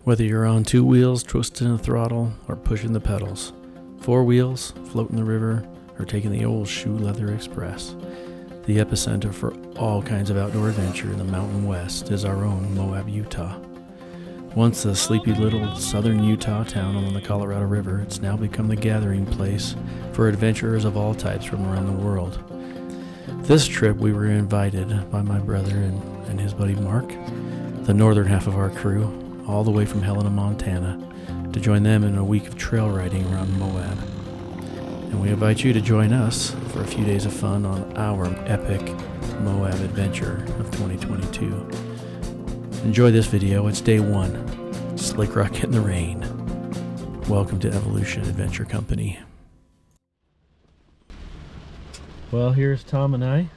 Whether you're on two wheels, twisting the throttle, or pushing the pedals, four wheels, floating the river, or taking the old shoe leather express, the epicenter for all kinds of outdoor adventure in the Mountain West is our own Moab, Utah. Once a sleepy little southern Utah town on the Colorado River, it's now become the gathering place for adventurers of all types from around the world. This trip we were invited by my brother and his buddy Mark, the northern half of our crew, all the way from Helena, Montana, to join them in a week of trail riding around Moab. And we invite you to join us for a few days of fun on our epic Moab adventure of 2022. Enjoy this video. It's day one. Slick Rock in the rain. Welcome to Evolution Adventure Company. Well, here's Tom and I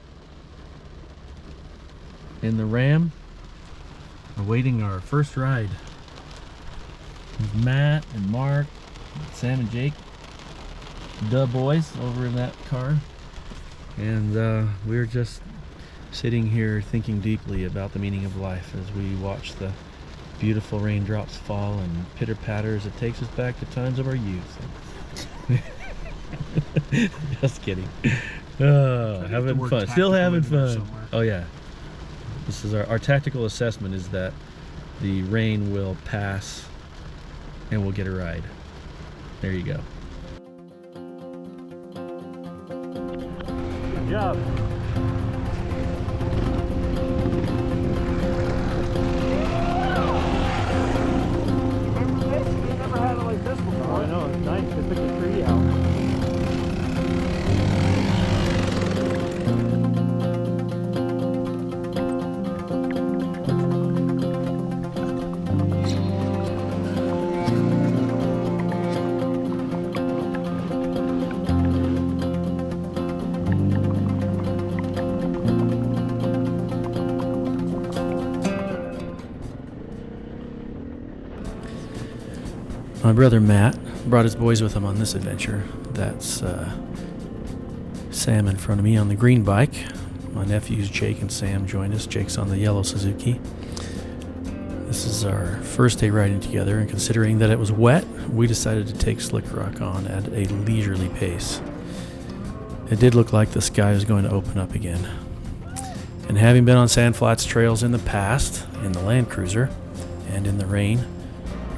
in the Ram, awaiting our first ride. With Matt and Mark, Sam and Jake, the boys over in that car. And we're just sitting here thinking deeply about the meaning of life as we watch the beautiful raindrops fall and pitter patters. It takes us back to times of our youth. Just kidding. Having fun. Still having fun. Oh yeah. This is our tactical assessment is that the rain will pass and we'll get a ride. There you go. Good job. Remember this? We never had it like this before. I know, it's nice. They took the tree out. My brother Matt brought his boys with him on this adventure. That's Sam in front of me on the green bike. My nephews Jake and Sam joined us. Jake's on the yellow Suzuki. This is our first day riding together, and considering that it was wet, we decided to take Slick Rock on at a leisurely pace. It did look like the sky was going to open up again. And having been on Sand Flats trails in the past, in the Land Cruiser, and in the rain,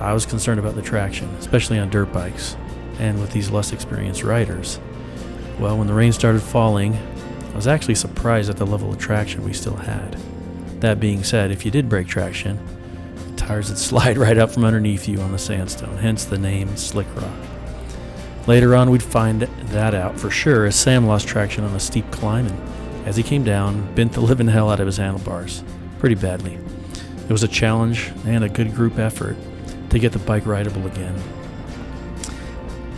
I was concerned about the traction, especially on dirt bikes, and with these less experienced riders. Well, when the rain started falling, I was actually surprised at the level of traction we still had. That being said, if you did break traction, the tires would slide right up from underneath you on the sandstone, hence the name Slick Rock. Later on, we'd find that out for sure as Sam lost traction on a steep climb, and as he came down, bent the living hell out of his handlebars, pretty badly. It was a challenge and a good group effort to get the bike rideable again.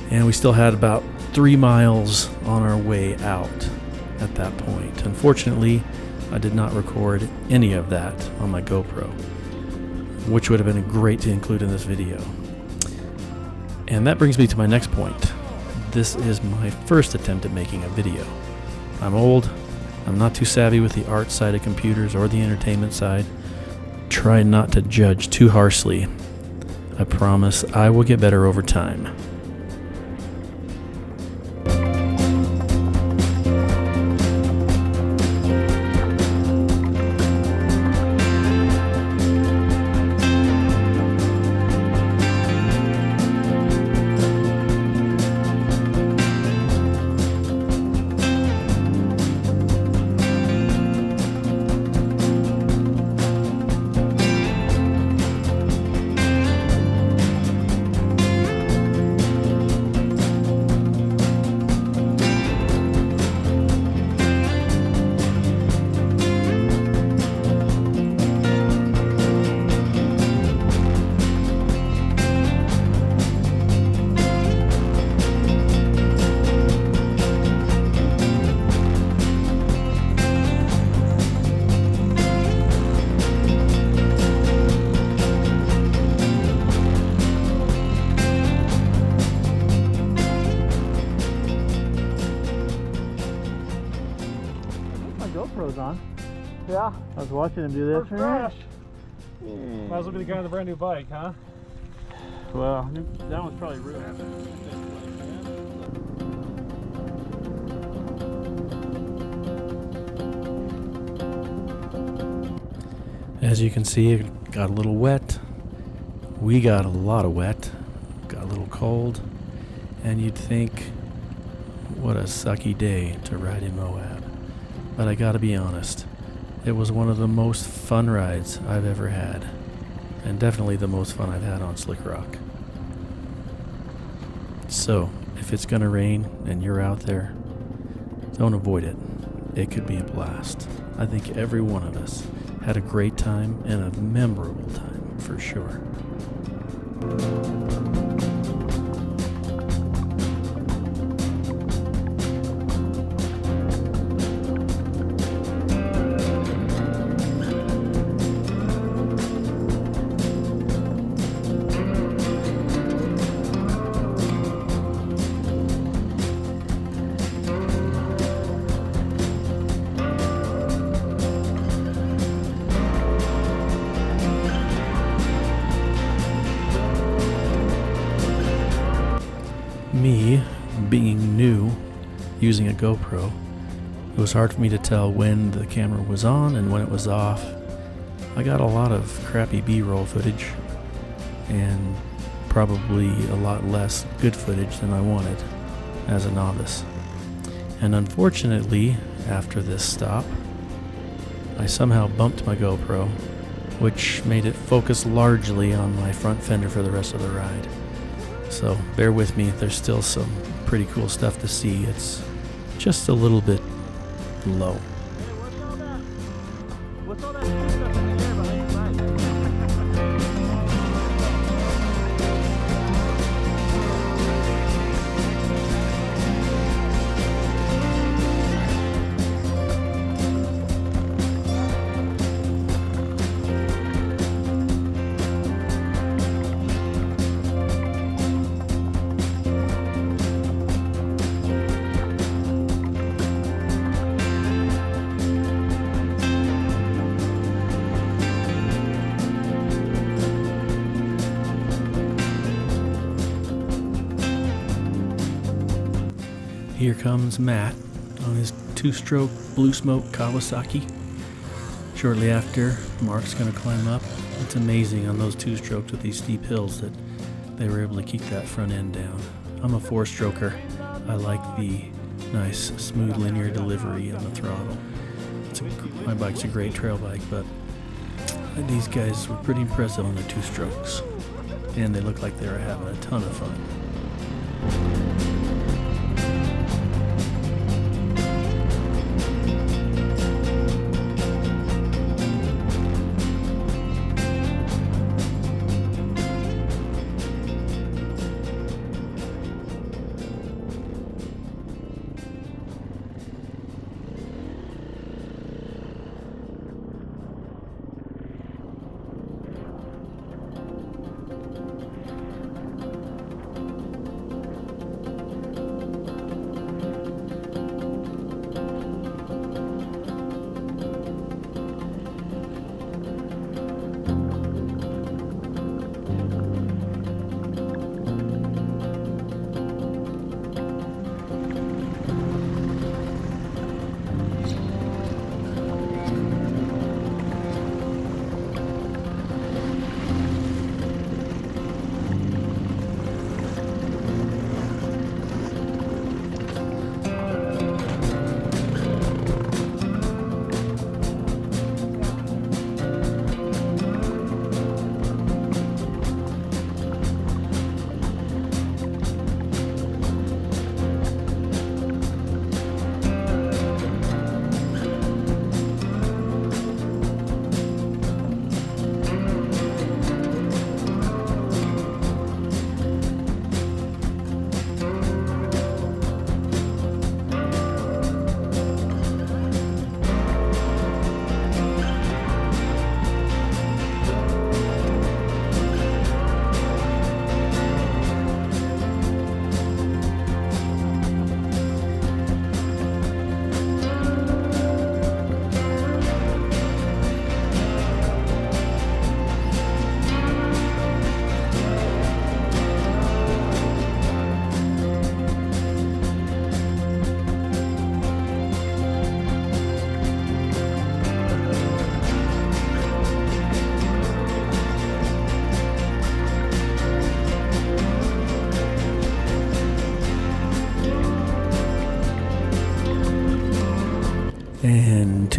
And we still had about 3 miles on our way out at that point. Unfortunately, I did not record any of that on my GoPro, which would have been great to include in this video. And that brings me to my next point. This is my first attempt at making a video. I'm old, I'm not too savvy with the art side of computers or the entertainment side. Try not to judge too harshly. I promise I will get better over time. GoPro's on. Yeah. I was watching him do this. First crash. Might as well be the guy on the brand new bike, huh? Well, that one's probably real. As you can see, it got a little wet. We got a lot of wet. Got a little cold. And you'd think, what a sucky day to ride in Moab. But I gotta be honest, it was one of the most fun rides I've ever had. And definitely the most fun I've had on Slick Rock. So, if it's gonna rain and you're out there, don't avoid it. It could be a blast. I think every one of us had a great time and a memorable time for sure. Me, being new, using a GoPro, it was hard for me to tell when the camera was on and when it was off. I got a lot of crappy B-roll footage and probably a lot less good footage than I wanted as a novice. And unfortunately, after this stop, I somehow bumped my GoPro, which made it focus largely on my front fender for the rest of the ride. So bear with me, there's still some pretty cool stuff to see. It's just a little bit low. Hey, what's all that stuff in the air behind your Here comes Matt on his two-stroke Blue Smoke Kawasaki. Shortly after, Mark's going to climb up. It's amazing on those two-strokes with these steep hills that they were able to keep that front end down. I'm a four-stroker. I like the nice, smooth, linear delivery on the throttle. My bike's a great trail bike, but these guys were pretty impressive on the two-strokes. And they look like they were having a ton of fun.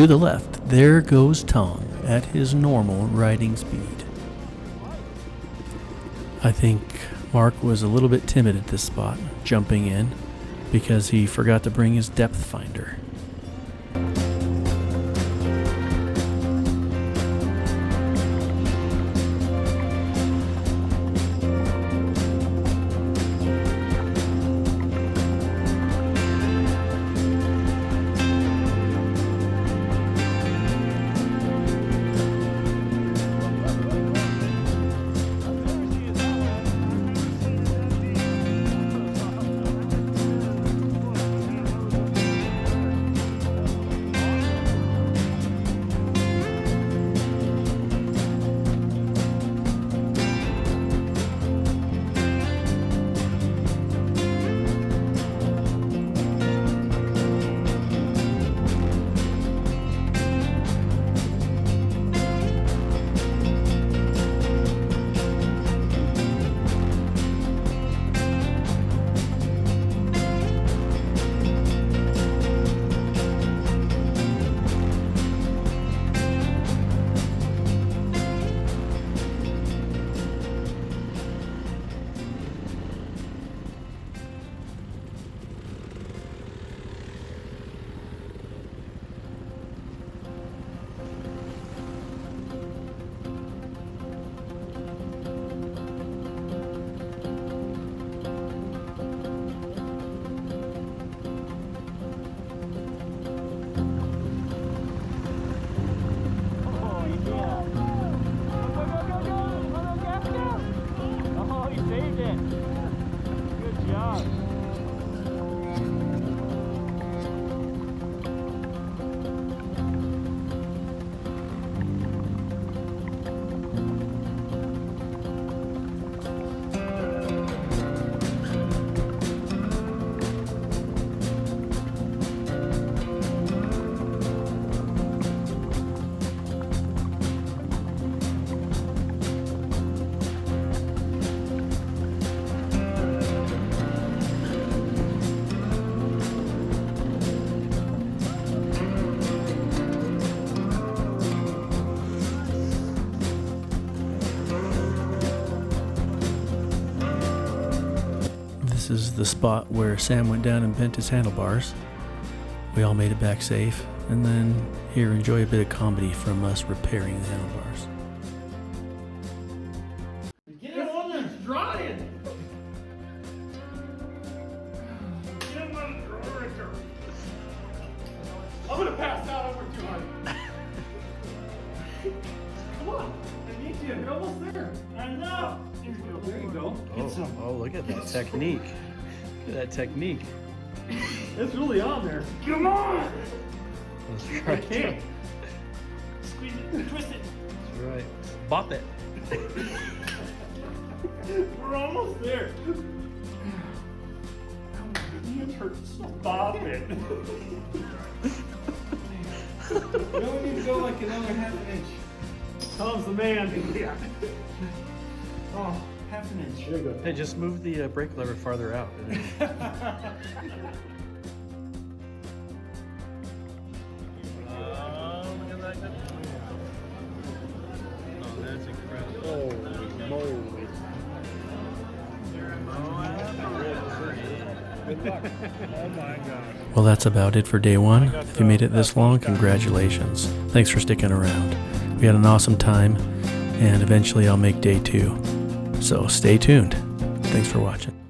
to the left, there goes Tong at his normal riding speed. I think Mark was a little bit timid at this spot, jumping in, because he forgot to bring his depth finder. This is the spot where Sam went down and bent his handlebars. We all made it back safe, and then here, enjoy a bit of comedy from us repairing the handlebars. Get it on there, it's drying. Get it on the dryer. I'm gonna pass out over 200. Come on, I need you. You're almost there. I know. There you go. Get some. Oh, look at that technique. Look at that technique. It's really on there. Come on. That's I right. can't. Squeeze it, twist it. That's right. Bop it. We're almost there. Hands hurt. Stop it. We only need to go like another half an inch. Tom's the man. Yeah. Oh, half an inch. There you go. Hey, just move the brake lever farther out. That's incredible. Holy moly. Good luck. Oh my God. Well, that's about it for day one. If you made it this long, congratulations. Thanks for sticking around. We had an awesome time, and eventually I'll make day two. So stay tuned. Thanks for watching.